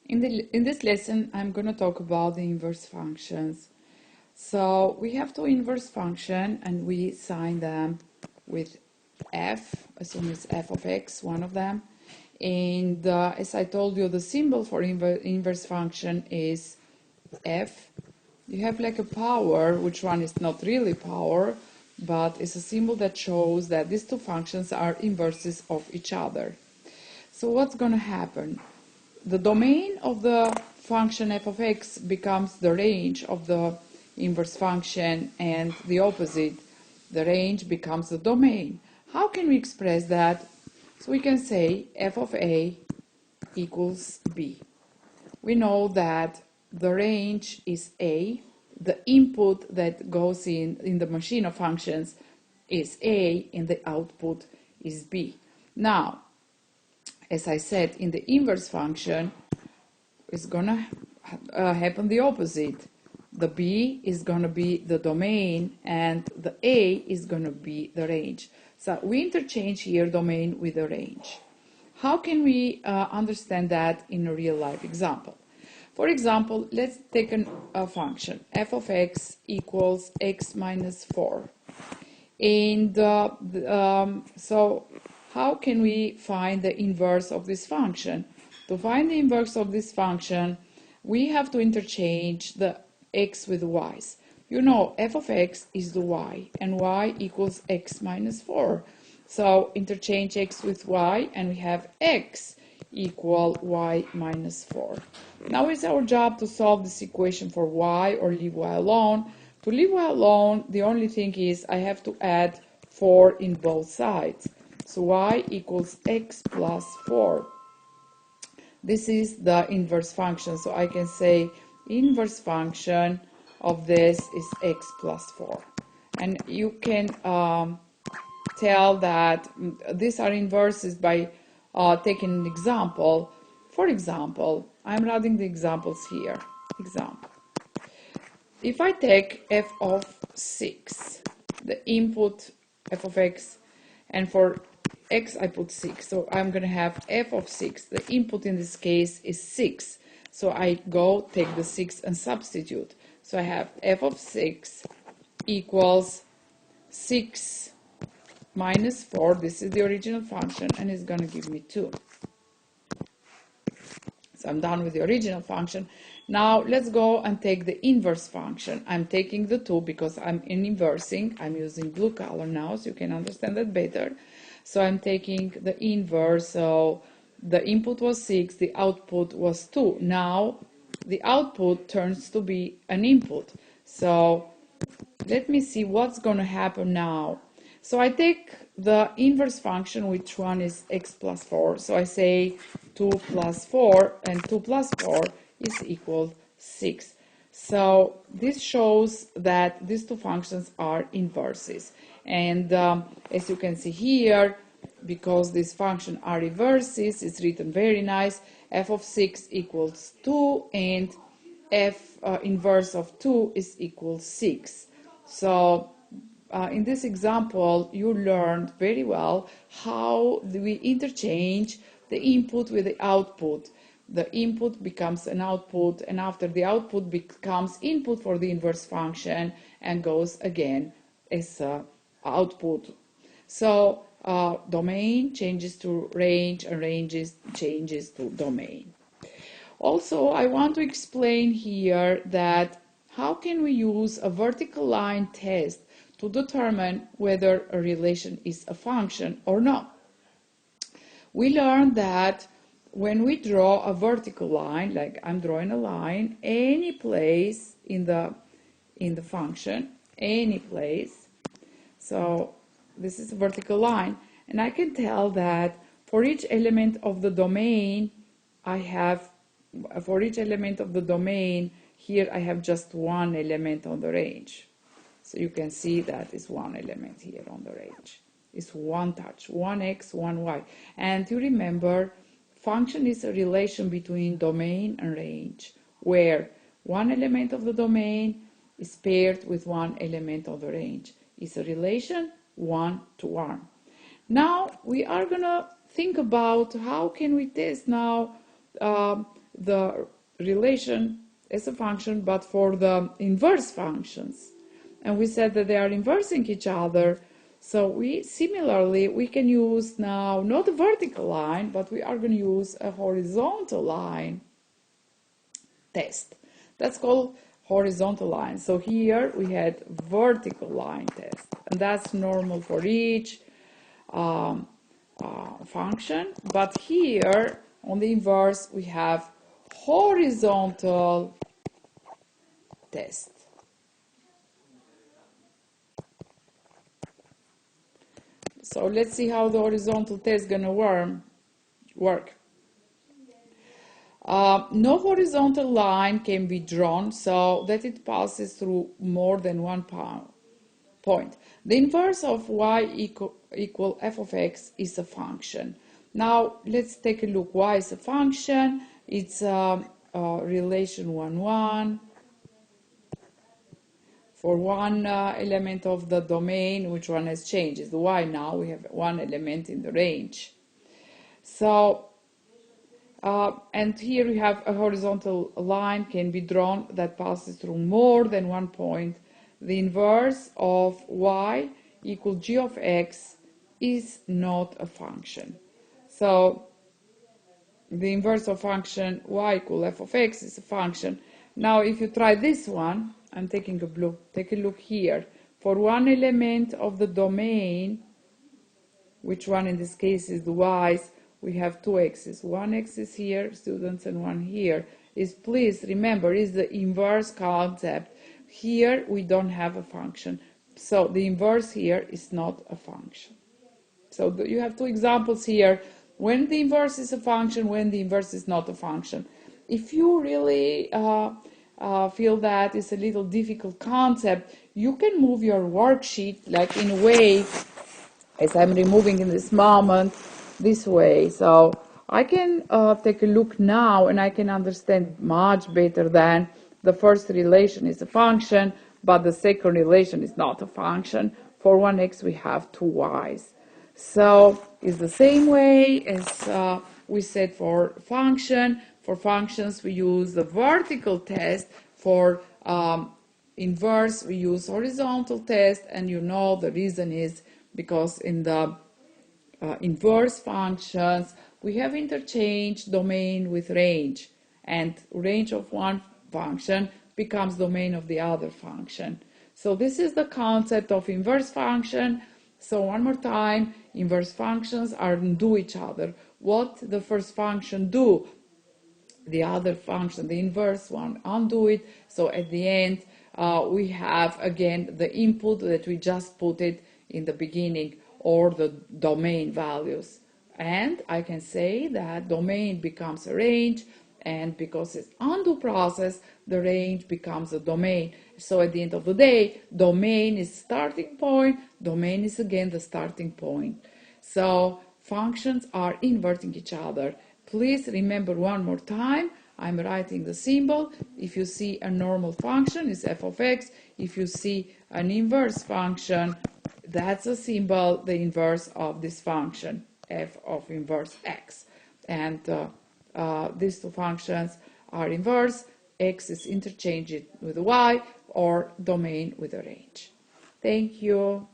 In this lesson, I'm going to talk about the inverse functions. So we have two inverse functions and we sign them with f, assume it's f of x, one of them. And as I told you, the symbol for inverse function is f. You have like a power, which one is not really power, but it's a symbol that shows that these two functions are inverses of each other. So what's going to happen? The domain of the function f of x becomes the range of the inverse function, and the opposite, the range becomes the domain. How can we express that? So we can say f of a equals b. We know that the range is a, the input that goes in the machine of functions is a, and the output is b. Now, as I said, in the inverse function, it's gonna happen the opposite. The b is gonna be the domain, and the a is gonna be the range. So we interchange here domain with the range. How can we understand that in a real life example? For example, let's take a function, f of x equals x minus 4. And so how can we find the inverse of this function? To find the inverse of this function, we have to interchange the x with y's. You know, f of x is the y, and y equals x minus 4. So interchange x with y, and we have x equal y minus 4. Now it's our job to solve this equation for y or leave y alone. To leave y alone, the only thing is I have to add 4 in both sides. So y equals x plus 4. This is the inverse function. So I can say inverse function of this is x plus 4. And you can tell that these are inverses by taking an example. For example, I'm writing the examples here. Example. If I take f of 6, the input f of x, and for x I put 6, so I'm going to have f of 6. The input in this case is 6, so I go take the 6 and substitute. So I have f of 6 equals 6 minus 4, this is the original function, and it's going to give me 2. So I'm done with the original function. Now let's go and take the inverse function. I'm taking the 2 because I'm inversing. I'm using blue color now so you can understand that better. So I'm taking the inverse. So the input was 6, the output was 2. Now the output turns to be an input. So let me see what's going to happen now. So I take the inverse function, which one is x plus 4. So I say 2 plus 4, and 2 plus 4 is equal 6. So this shows that these two functions are inverses. And as you can see here, because these functions are inverses, it's written very nice. F of 6 equals 2, and f inverse of 2 is equal 6. So in this example, you learned very well how we interchange the input with the output. The input becomes an output, and after the output becomes input for the inverse function and goes again as output. So domain changes to range, and ranges changes to domain. Also, I want to explain here that how can we use a vertical line test to determine whether a relation is a function or not. We learned that when we draw a vertical line, like I'm drawing a line, any place in the function, any place. So this is a vertical line, and I can tell that for each element of the domain, for each element of the domain, here I have just one element on the range. So you can see that is one element here on the range. It's one touch, one x, one y. And you remember, function is a relation between domain and range, where one element of the domain is paired with one element of the range. It's a relation 1 to 1. Now we are going to think about how can we test now the relation as a function, but for the inverse functions. And we said that they are inversing each other. So similarly, we can use now not a vertical line, but we are going to use a horizontal line test. That's called horizontal line. So here we had vertical line test, and that's normal for each function. But here on the inverse, we have horizontal test. So let's see how the horizontal test is going to work. No horizontal line can be drawn so that it passes through more than one point. The inverse of y equal f of x is a function. Now let's take a look. Y is a function. It's relation 1, 1. For one element of the domain, which one has changed is the y. Now we have one element in the range. So, and here we have a horizontal line can be drawn that passes through more than one point. The inverse of y equal g of x is not a function. So, the inverse of function y equal f of x is a function. Now, if you try this one, I'm taking a blue. Take a look here. For one element of the domain, which one in this case is the y's, we have two x's. One x is here, students, and one here. Please remember, is the inverse concept. Here we don't have a function. So the inverse here is not a function. So you have two examples here. When the inverse is a function, when the inverse is not a function. If you really feel that it's a little difficult concept, you can move your worksheet like in a way, as I'm removing in this moment, this way. So I can take a look now and I can understand much better than the first relation is a function, but the second relation is not a function. For one x we have two y's. So it's the same way as we said for function. For functions, we use the vertical test. For inverse, we use horizontal test. And you know the reason is because in the inverse functions, we have interchanged domain with range. And range of one function becomes domain of the other function. So this is the concept of inverse function. So one more time, inverse functions undo each other. What the first function do, the other function, the inverse one, undo it. So at the end, we have again the input that we just put it in the beginning, or the domain values. And I can say that domain becomes a range, and because it's undo process, the range becomes a domain. So at the end of the day, domain is starting point, domain is again the starting point. So functions are inverting each other. Please remember one more time, I'm writing the symbol. If you see a normal function, it's f of x. If you see an inverse function, that's a symbol, the inverse of this function, f of inverse x. And these two functions are inverse. X is interchanged with y, or domain with a range. Thank you.